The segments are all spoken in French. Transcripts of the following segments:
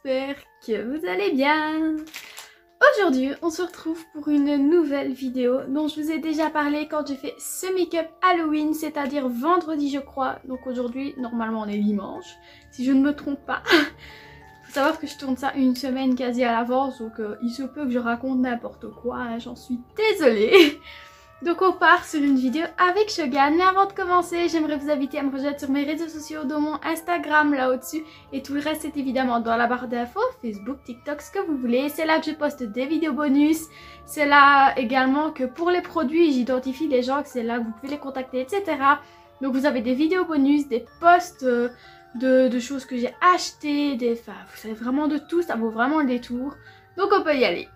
j'espère que vous allez bien. Aujourd'hui, on se retrouve pour une nouvelle vidéo dont je vous ai déjà parlé quand j'ai fait ce make-up Halloween, c'est-à-dire vendredi je crois. Donc aujourd'hui, normalement on est dimanche, si je ne me trompe pas. Faut savoir que je tourne ça une semaine quasi à l'avance, donc il se peut que je raconte n'importe quoi, hein, j'en suis désolée. Donc on part sur une vidéo avec Shogun, mais avant de commencer, j'aimerais vous inviter à me rejoindre sur mes réseaux sociaux, dont mon Instagram là au-dessus, et tout le reste est évidemment dans la barre d'infos, Facebook, TikTok, ce que vous voulez. C'est là que je poste des vidéos bonus, c'est là également que pour les produits, j'identifie les gens, que c'est là que vous pouvez les contacter, etc. Donc vous avez des vidéos bonus, des posts de choses que j'ai achetées, enfin vous savez vraiment de tout, ça vaut vraiment le détour, donc on peut y aller.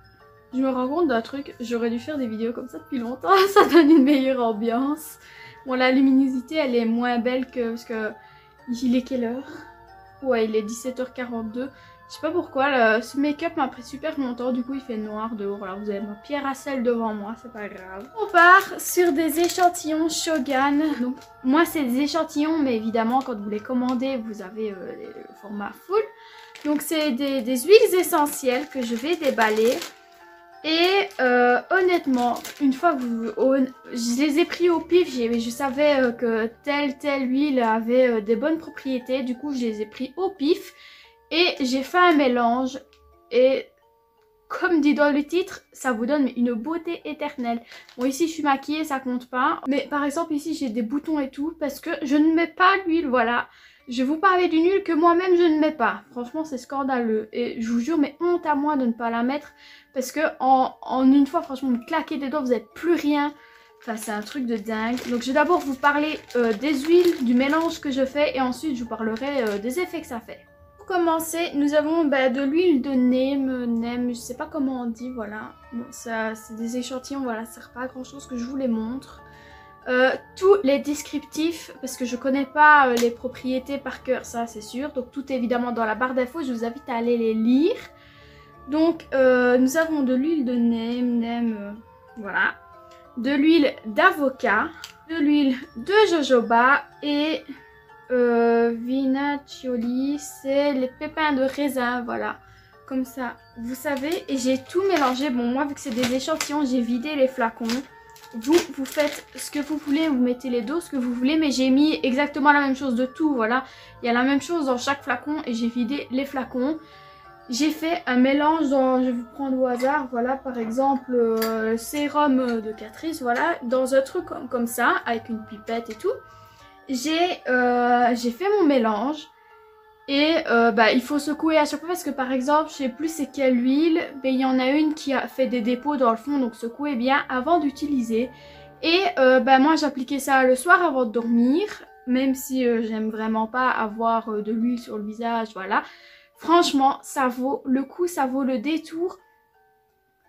Je me rends compte d'un truc, j'aurais dû faire des vidéos comme ça depuis longtemps, ça donne une meilleure ambiance. Bon, la luminosité elle est moins belle que... parce que... il est quelle heure? Ouais, il est 17h42. Je sais pas pourquoi, ce make-up m'a pris super longtemps, du coup il fait noir dehors. Là vous avez ma pierre à sel devant moi, c'est pas grave. On part sur des échantillons Shogun. Donc moi c'est des échantillons, mais évidemment quand vous les commandez, vous avez le format full. Donc c'est des huiles essentielles que je vais déballer. Et honnêtement, une fois que je les ai pris au pif, je savais que telle huile avait des bonnes propriétés. Du coup, je les ai pris au pif et j'ai fait un mélange. Et comme dit dans le titre, ça vous donne une beauté éternelle. Bon, ici, je suis maquillée, ça compte pas. Mais par exemple, ici, j'ai des boutons et tout parce que je ne mets pas l'huile, voilà. Je vais vous parler d'une huile que moi-même je ne mets pas. Franchement c'est scandaleux. Et je vous jure, mais honte à moi de ne pas la mettre. Parce que en une fois, franchement, vous claquez des doigts, vous n'avez plus rien. Enfin c'est un truc de dingue. Donc je vais d'abord vous parler des huiles, du mélange que je fais. Et ensuite je vous parlerai des effets que ça fait. Pour commencer, nous avons de l'huile de neem, je sais pas comment on dit, voilà. Bon, ça c'est des échantillons, voilà, ça sert pas à grand chose que je vous les montre. Tous les descriptifs, parce que je connais pas les propriétés par cœur, ça c'est sûr. Donc tout est évidemment dans la barre d'infos, je vous invite à aller les lire. Donc nous avons de l'huile de neem, voilà. De l'huile d'avocat, de l'huile de jojoba et vinaccioli, c'est les pépins de raisin, voilà. Comme ça, vous savez, et j'ai tout mélangé. Bon, moi vu que c'est des échantillons, j'ai vidé les flacons. Vous faites ce que vous voulez, vous mettez les doses que vous voulez, mais j'ai mis exactement la même chose de tout, voilà. Il y a la même chose dans chaque flacon et j'ai vidé les flacons. J'ai fait un mélange dans, je vais vous prendre au hasard, voilà, par exemple, sérum de Catrice, voilà, dans un truc comme ça, avec une pipette et tout. J'ai fait mon mélange. Et il faut secouer à chaque fois parce que par exemple, je sais plus c'est quelle huile, mais il y en a une qui a fait des dépôts dans le fond, donc secouez bien avant d'utiliser. Et moi j'appliquais ça le soir avant de dormir, même si j'aime vraiment pas avoir de l'huile sur le visage, voilà. Franchement, ça vaut le coup, ça vaut le détour.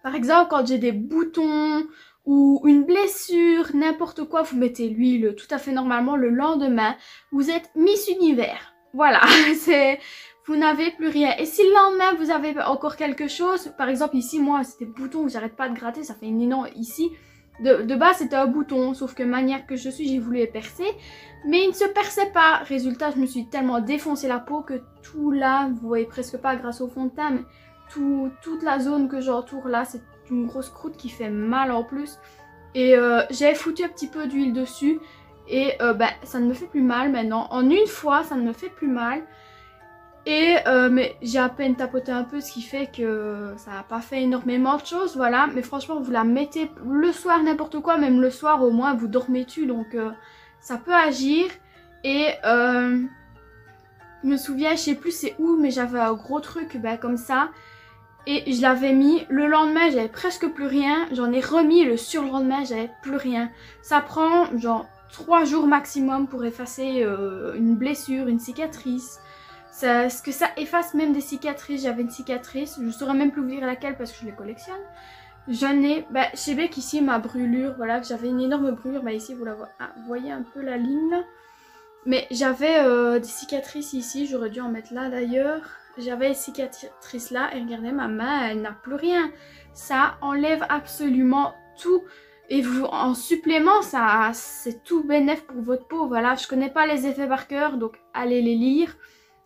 Par exemple, quand j'ai des boutons ou une blessure, n'importe quoi, vous mettez l'huile tout à fait normalement le lendemain, vous êtes Miss Univers. Voilà, vous n'avez plus rien. Et si le lendemain vous avez encore quelque chose, par exemple ici moi c'était bouton que j'arrête pas de gratter, ça fait une énorme ici. De base c'était un bouton, sauf que manière que je suis j'ai voulu les percer, mais il ne se perçait pas. Résultat, je me suis tellement défoncé la peau que tout là, vous voyez presque pas grâce au fond de teint, mais toute la zone que j'entoure là, c'est une grosse croûte qui fait mal en plus. Et j'avais foutu un petit peu d'huile dessus. Et ça ne me fait plus mal maintenant. En une fois, ça ne me fait plus mal. Et mais j'ai à peine tapoté un peu, ce qui fait que ça n'a pas fait énormément de choses, voilà. Mais franchement, vous la mettez le soir, n'importe quoi, même le soir au moins, vous dormez dessus, donc ça peut agir. Et je me souviens, je sais plus c'est où, mais j'avais un gros truc comme ça. Et je l'avais mis, le lendemain j'avais presque plus rien, j'en ai remis le surlendemain, j'avais plus rien. Ça prend genre 3 jours maximum pour effacer une blessure, une cicatrice. Ce que ça efface même des cicatrices. J'avais une cicatrice, je saurais même plus vous dire laquelle parce que je les collectionne. J'en ai, je sais bien qu'ici ma brûlure, voilà, que j'avais une énorme brûlure, ici vous la voyez, vous voyez un peu la ligne là. Mais j'avais des cicatrices ici, j'aurais dû en mettre là d'ailleurs. J'avais une cicatrice là et regardez ma main, elle n'a plus rien. Ça enlève absolument tout. Et vous, en supplément, ça c'est tout bénéf pour votre peau. Voilà, je connais pas les effets par cœur, donc allez les lire.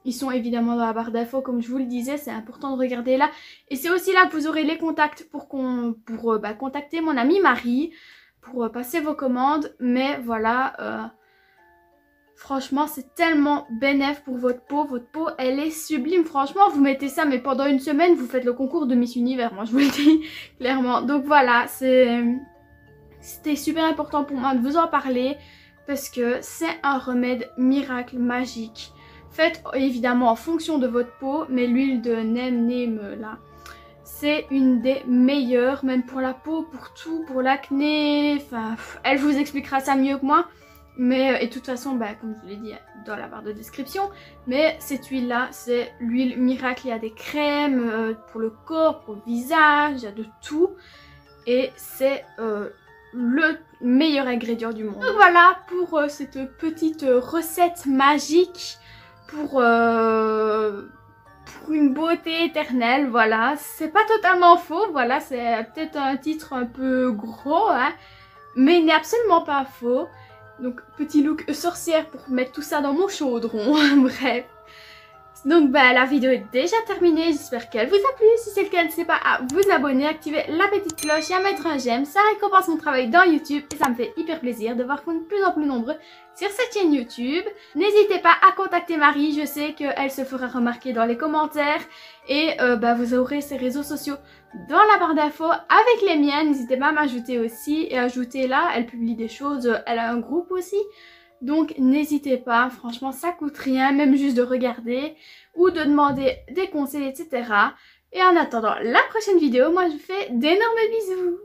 Ils sont évidemment dans la barre d'infos, comme je vous le disais, c'est important de regarder là. Et c'est aussi là que vous aurez les contacts pour contacter mon amie Marie, pour passer vos commandes. Mais voilà, franchement, c'est tellement bénéf pour votre peau. Votre peau, elle est sublime. Franchement, vous mettez ça, mais pendant une semaine, vous faites le concours de Miss Univers. Moi, je vous le dis clairement. Donc voilà, c'était super important pour moi de vous en parler. Parce que c'est un remède miracle magique. Faites évidemment en fonction de votre peau. Mais l'huile de neem là, c'est une des meilleures. Même pour la peau, pour tout, pour l'acné. Enfin, elle vous expliquera ça mieux que moi. Mais, et de toute façon, comme je vous l'ai dit dans la barre de description, mais cette huile là, c'est l'huile miracle. Il y a des crèmes pour le corps, pour le visage, il y a de tout. Et c'est le meilleur ingrédient du monde. Donc voilà pour cette petite recette magique pour une beauté éternelle. Voilà, c'est pas totalement faux. Voilà, c'est peut-être un titre un peu gros, hein, mais il n'est absolument pas faux. Donc petit look sorcière pour mettre tout ça dans mon chaudron. Bref. Donc la vidéo est déjà terminée, j'espère qu'elle vous a plu. Si c'est le cas, n'hésitez pas à vous abonner, activer la petite cloche et à mettre un j'aime. Ça récompense mon travail dans YouTube et ça me fait hyper plaisir de voir qu'on est de plus en plus nombreux sur cette chaîne YouTube. N'hésitez pas à contacter Marie, je sais qu'elle se fera remarquer dans les commentaires. Et vous aurez ses réseaux sociaux dans la barre d'infos avec les miens. N'hésitez pas à m'ajouter aussi et ajouter là, elle publie des choses, elle a un groupe aussi. Donc n'hésitez pas, franchement ça coûte rien, même juste de regarder ou de demander des conseils, etc. Et en attendant la prochaine vidéo, moi je vous fais d'énormes bisous.